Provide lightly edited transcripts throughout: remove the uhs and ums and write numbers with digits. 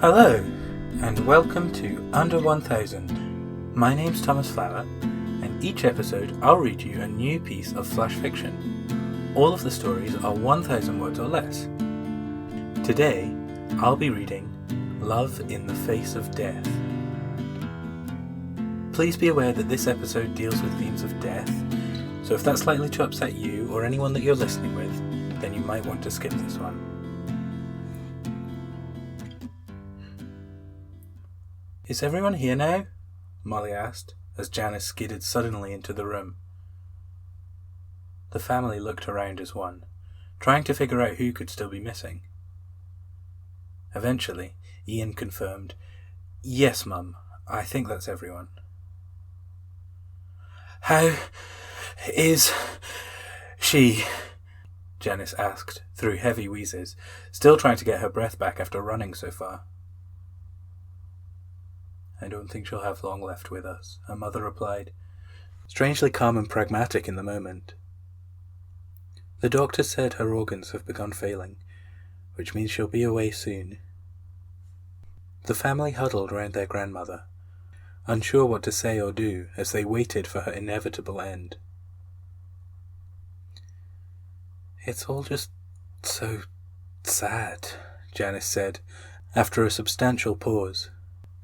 Hello, and welcome to Under 1000. My name's Thomas Flower, and each episode I'll read you a new piece of flash fiction. All of the stories are 1,000 words or less. Today, I'll be reading Love in the Face of Death. Please be aware that this episode deals with themes of death, so if that's likely to upset you or anyone that you're listening with, then you might want to skip this one. Is everyone here now? Molly asked, as Janice skidded suddenly into the room. The family looked around as one, trying to figure out who could still be missing. Eventually, Ian confirmed, "Yes, Mum, I think that's everyone." "How is she?" Janice asked, through heavy wheezes, still trying to get her breath back after running so far. "I don't think she'll have long left with us," her mother replied, strangely calm and pragmatic in the moment. "The doctor said her organs have begun failing, which means she'll be away soon." The family huddled round their grandmother, unsure what to say or do as they waited for her inevitable end. "It's all just so sad," Janice said, after a substantial pause,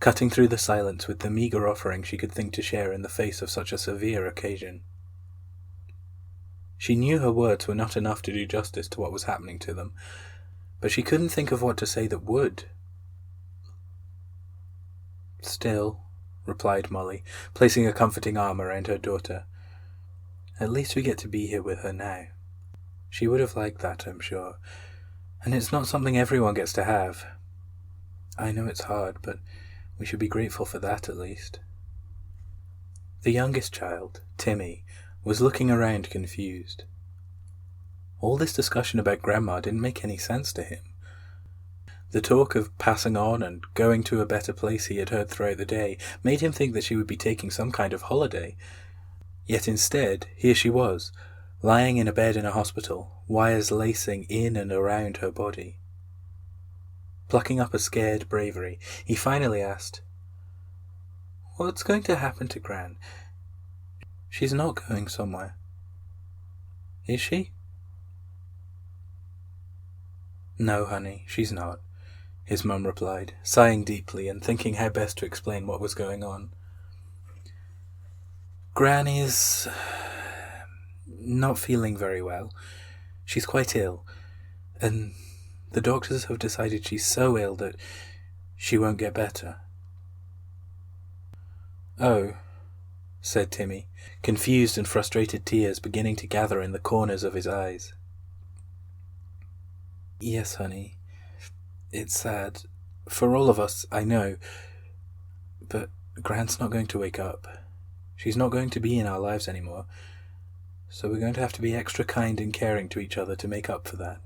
cutting through the silence with the meagre offering she could think to share in the face of such a severe occasion. She knew her words were not enough to do justice to what was happening to them, but she couldn't think of what to say that would. "Still," replied Molly, placing a comforting arm around her daughter, "at least we get to be here with her now. She would have liked that, I'm sure, and it's not something everyone gets to have. I know it's hard, but we should be grateful for that at least." The youngest child, Timmy, was looking around confused. All this discussion about Grandma didn't make any sense to him. The talk of passing on and going to a better place he had heard throughout the day made him think that she would be taking some kind of holiday. Yet instead, here she was, lying in a bed in a hospital, wires lacing in and around her body. Plucking up a scared bravery, he finally asked, "What's going to happen to Gran? She's not going somewhere, is she?" "No, honey, she's not," his mum replied, sighing deeply and thinking how best to explain what was going on. "Gran is not feeling very well. She's quite ill, and the doctors have decided she's so ill that she won't get better." "Oh," said Timmy, confused and frustrated tears beginning to gather in the corners of his eyes. "Yes, honey. It's sad. For all of us, I know. But Gran's not going to wake up. She's not going to be in our lives anymore. So we're going to have to be extra kind and caring to each other to make up for that."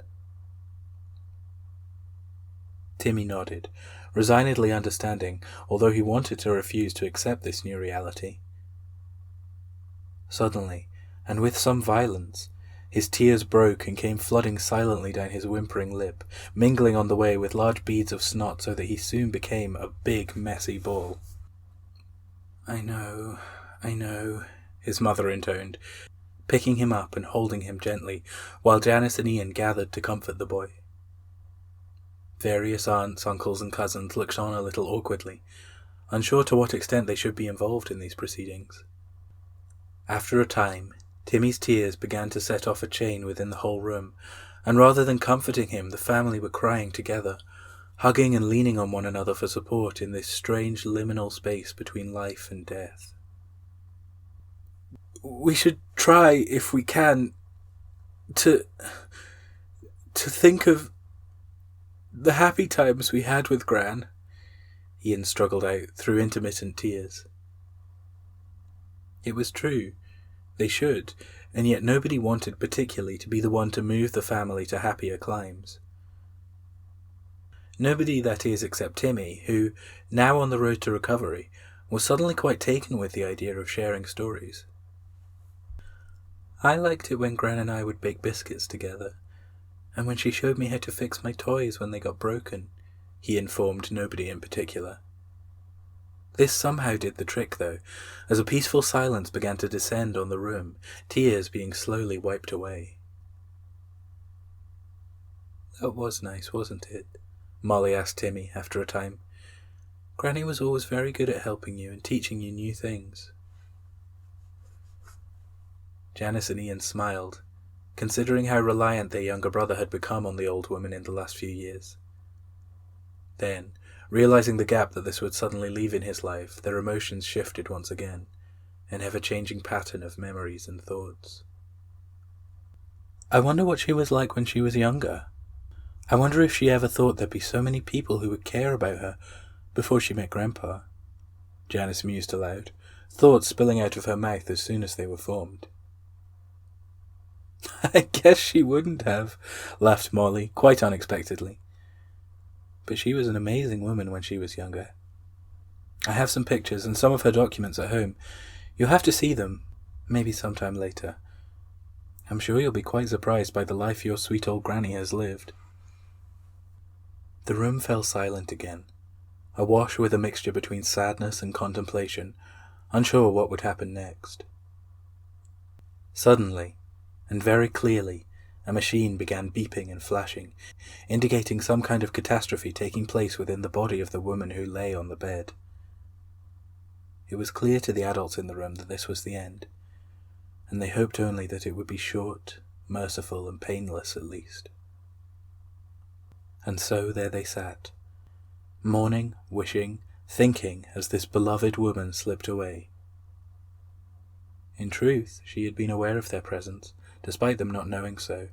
Timmy nodded, resignedly understanding, although he wanted to refuse to accept this new reality. Suddenly, and with some violence, his tears broke and came flooding silently down his whimpering lip, mingling on the way with large beads of snot so that he soon became a big, messy ball. I know," his mother intoned, picking him up and holding him gently, while Janice and Ian gathered to comfort the boy. Various aunts, uncles and cousins looked on a little awkwardly, unsure to what extent they should be involved in these proceedings. After a time, Timmy's tears began to set off a chain within the whole room, and rather than comforting him, the family were crying together, hugging and leaning on one another for support in this strange liminal space between life and death. "We should try, if we can, to think of the happy times we had with Gran," Ian struggled out through intermittent tears. It was true. They should, and yet nobody wanted particularly to be the one to move the family to happier climes. Nobody, that is, except Timmy, who, now on the road to recovery, was suddenly quite taken with the idea of sharing stories. "I liked it when Gran and I would bake biscuits together, and when she showed me how to fix my toys when they got broken," he informed nobody in particular. This somehow did the trick, though, as a peaceful silence began to descend on the room, tears being slowly wiped away. "That was nice, wasn't it?" Molly asked Timmy after a time. "Granny was always very good at helping you and teaching you new things." Janice and Ian smiled, considering how reliant their younger brother had become on the old woman in the last few years. Then, realizing the gap that this would suddenly leave in his life, their emotions shifted once again, an ever-changing pattern of memories and thoughts. "I wonder what she was like when she was younger. I wonder if she ever thought there'd be so many people who would care about her before she met Grandpa," Janice mused aloud, thoughts spilling out of her mouth as soon as they were formed. "I guess she wouldn't have," laughed Molly, quite unexpectedly. "But she was an amazing woman when she was younger. I have some pictures and some of her documents at home. You'll have to see them, maybe sometime later. I'm sure you'll be quite surprised by the life your sweet old granny has lived." The room fell silent again, awash with a mixture between sadness and contemplation, unsure what would happen next. Suddenly, and very clearly, a machine began beeping and flashing, indicating some kind of catastrophe taking place within the body of the woman who lay on the bed. It was clear to the adults in the room that this was the end, and they hoped only that it would be short, merciful, and painless at least. And so there they sat, mourning, wishing, thinking as this beloved woman slipped away. In truth, she had been aware of their presence, despite them not knowing so.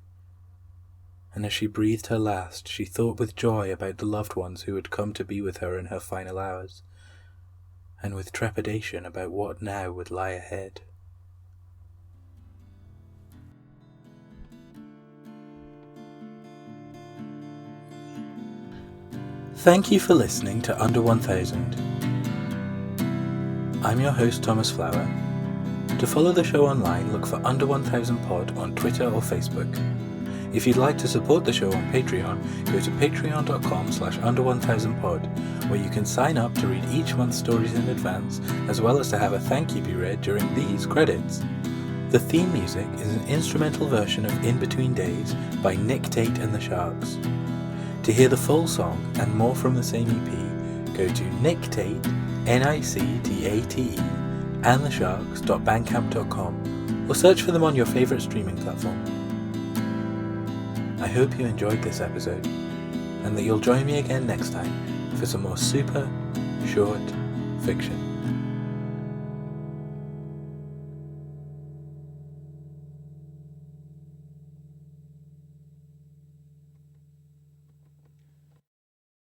And as she breathed her last, she thought with joy about the loved ones who had come to be with her in her final hours, and with trepidation about what now would lie ahead. Thank you for listening to Under 1000. I'm your host, Thomas Flower. To follow the show online, look for Under 1000 Pod on Twitter or Facebook. If you'd like to support the show on Patreon, go to patreon.com/under1000pod, where you can sign up to read each month's stories in advance, as well as to have a thank you be read during these credits. The theme music is an instrumental version of In Between Days by Nick Tate and the Sharks. To hear the full song and more from the same EP, go to Nick Tate, NICTATE, and thesharks.bandcamp.com, or search for them on your favourite streaming platform. I hope you enjoyed this episode, and that you'll join me again next time for some more super short fiction.